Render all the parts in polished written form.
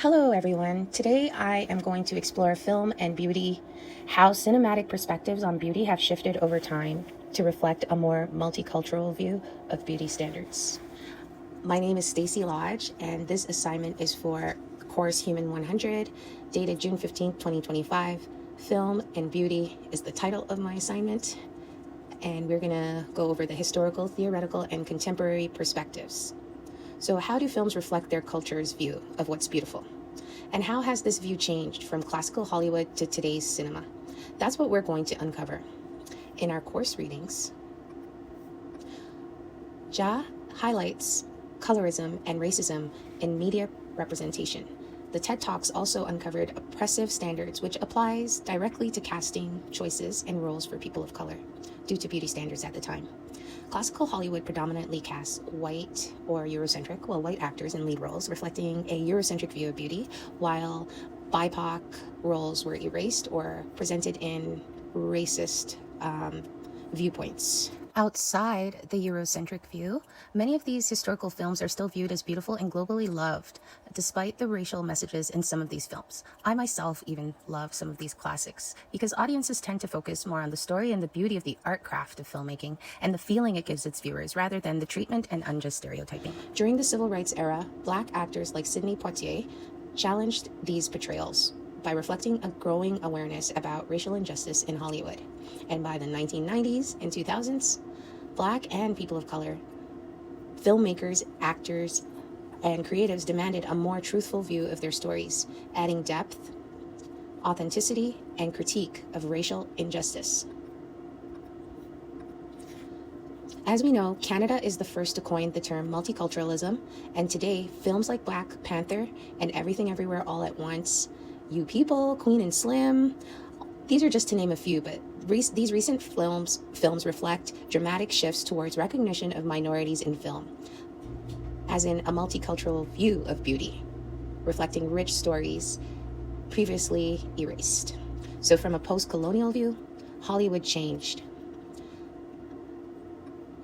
Hello, everyone. Today I am going to explore film and beauty, how cinematic perspectives on beauty have shifted over time to reflect a more multicultural view of beauty standards. My name is Stacy Lodge, and this assignment is for Course Human 100, dated June 15, 2025. Film and Beauty is the title of my assignment, and we're going to go over the historical, theoretical, and contemporary perspectives. So how do films reflect their culture's view of what's beautiful? And how has this view changed from classical Hollywood to today's cinema? That's what we're going to uncover. In our course readings, Jia highlights colorism and racism in media representation. The TED Talks also uncovered oppressive standards, which applies directly to casting choices and roles for people of color due to beauty standards at the time. Classical Hollywood predominantly casts white or Eurocentric, white actors in lead roles, reflecting a Eurocentric view of beauty, while BIPOC roles were erased or presented in racist viewpoints. Outside the Eurocentric view, many of these historical films are still viewed as beautiful and globally loved, despite the racial messages in some of these films. I myself even love some of these classics, because audiences tend to focus more on the story and the beauty of the art craft of filmmaking and the feeling it gives its viewers, rather than the treatment and unjust stereotyping. During the Civil Rights era, Black actors like Sidney Poitier challenged these portrayals by reflecting a growing awareness about racial injustice in Hollywood. And by the 1990s and 2000s, Black and people of color filmmakers, actors, and creatives demanded a more truthful view of their stories, adding depth, authenticity, and critique of racial injustice. As we know, Canada is the first to coin the term multiculturalism, and today, films like Black Panther and Everything Everywhere All at Once, You People, Queen and Slim, these are just to name a few, but these recent films reflect dramatic shifts towards recognition of minorities in film, as in a multicultural view of beauty, reflecting rich stories previously erased. So from a post-colonial view, Hollywood changed.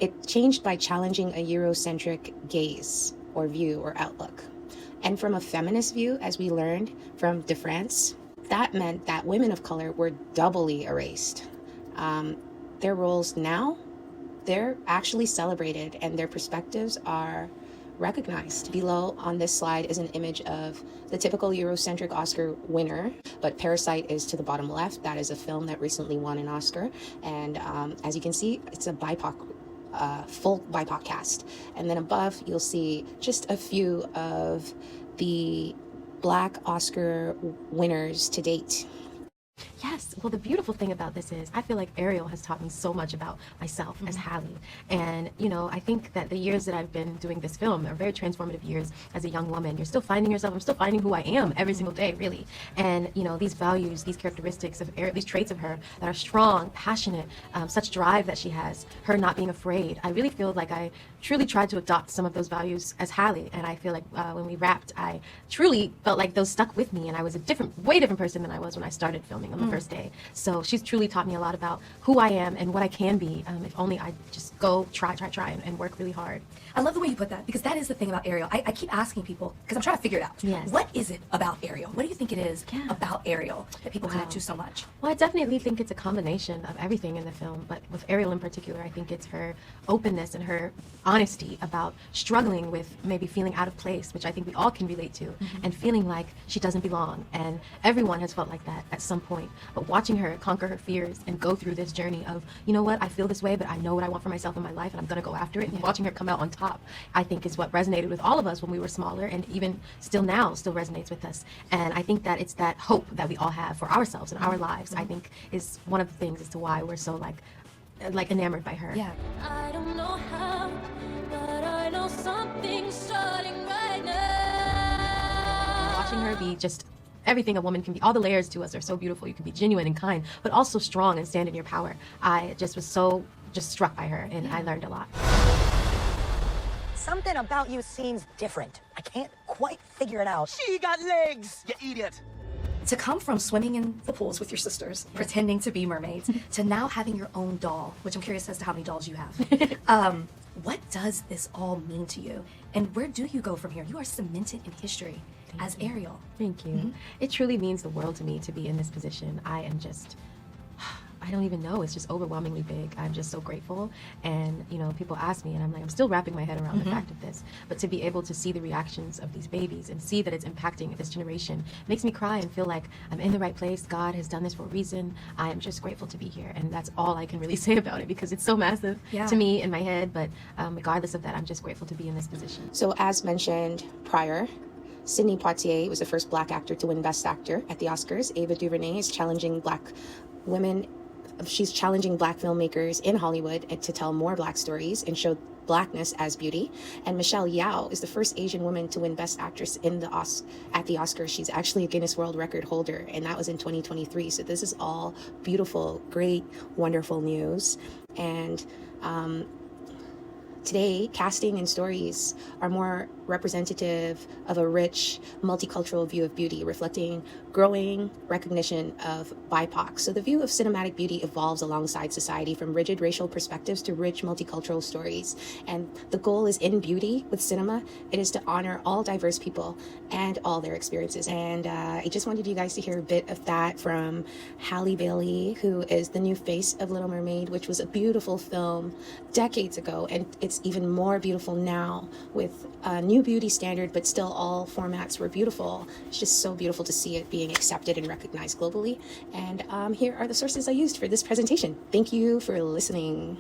It changed by challenging a Eurocentric gaze or view or outlook. And from a feminist view, as we learned from De France, that meant that women of color were doubly erased. Their roles now, they're actually celebrated and their perspectives are recognized. Below on this slide is an image of the typical Eurocentric Oscar winner, but Parasite is to the bottom left. That is a film that recently won an Oscar. And as you can see, it's a full BIPOC cast. And then above, you'll see just a few of the Black Oscar winners to date. Yes, well, the beautiful thing about this is I feel like Ariel has taught me so much about myself as Hallie. And, I think that the years that I've been doing this film are very transformative years as a young woman. You're still finding yourself. I'm still finding who I am every single day, really. And, these values, these characteristics of Ariel, these traits of her that are strong, passionate, such drive that she has, her not being afraid. I really feel like I truly tried to adopt some of those values as Hallie. And I feel like when we wrapped, I truly felt like those stuck with me. And I was a way different person than I was when I started filming on the first day. So she's truly taught me a lot about who I am and what I can be if only I just go try and work really hard. I love the way you put that, because that is the thing about Ariel. I keep asking people, because I'm trying to figure it out. Yes. What is it about Ariel? What do you think it is about Ariel that people connect to so much? Well, I definitely think it's a combination of everything in the film, but with Ariel in particular, I think it's her openness and her honesty about struggling with maybe feeling out of place, which I think we all can relate to, and feeling like she doesn't belong. And everyone has felt like that at some point. But watching her conquer her fears and go through this journey of, you know what, I feel this way, but I know what I want for myself in my life, and I'm going to go after it. And watching her come out on top, I think is what resonated with all of us when we were smaller, and even still now still resonates with us. And I think that it's that hope that we all have for ourselves and our lives, I think is one of the things as to why we're so like enamored by her. Yeah. I don't know how, but I know something's starting right now. Watching her be just everything a woman can be, all the layers to us are so beautiful. You can be genuine and kind, but also strong and stand in your power. I just was so struck by her, and I learned a lot. Something about you seems different. I can't quite figure it out. She got legs, you idiot. To come from swimming in the pools with your sisters, pretending to be mermaids, to now having your own doll, which I'm curious as to how many dolls you have. What does this all mean to you? And where do you go from here? You are cemented in history. as Ariel. Thank you. It truly means the world to me to be in this position. I am just, I don't even know. It's just overwhelmingly big. I'm just so grateful. And, you know, people ask me, and I'm like, I'm still wrapping my head around the fact of this. But to be able to see the reactions of these babies and see that it's impacting this generation makes me cry and feel like I'm in the right place. God has done this for a reason. I am just grateful to be here. And that's all I can really say about it because it's so massive Yeah. to me in my head. But regardless of that, I'm just grateful to be in this position. So, as mentioned prior, Sidney Poitier was the first Black actor to win Best Actor at the Oscars. Ava DuVernay is challenging Black women. She's challenging Black filmmakers in Hollywood to tell more Black stories and show Blackness as beauty. And Michelle Yeoh is the first Asian woman to win Best Actress at the Oscars. She's actually a Guinness World Record holder, and that was in 2023. So this is all beautiful, great, wonderful news. And today, casting and stories are more representative of a rich, multicultural view of beauty, reflecting growing recognition of BIPOC. So the view of cinematic beauty evolves alongside society from rigid racial perspectives to rich multicultural stories. And the goal is in beauty with cinema, it is to honor all diverse people and all their experiences. And I just wanted you guys to hear a bit of that from Halle Bailey, who is the new face of Little Mermaid, which was a beautiful film decades ago. And it's even more beautiful now with a new beauty standard, but still all formats were beautiful. It's just so beautiful to see it being accepted and recognized globally. And here are the sources I used for this presentation. Thank you for listening.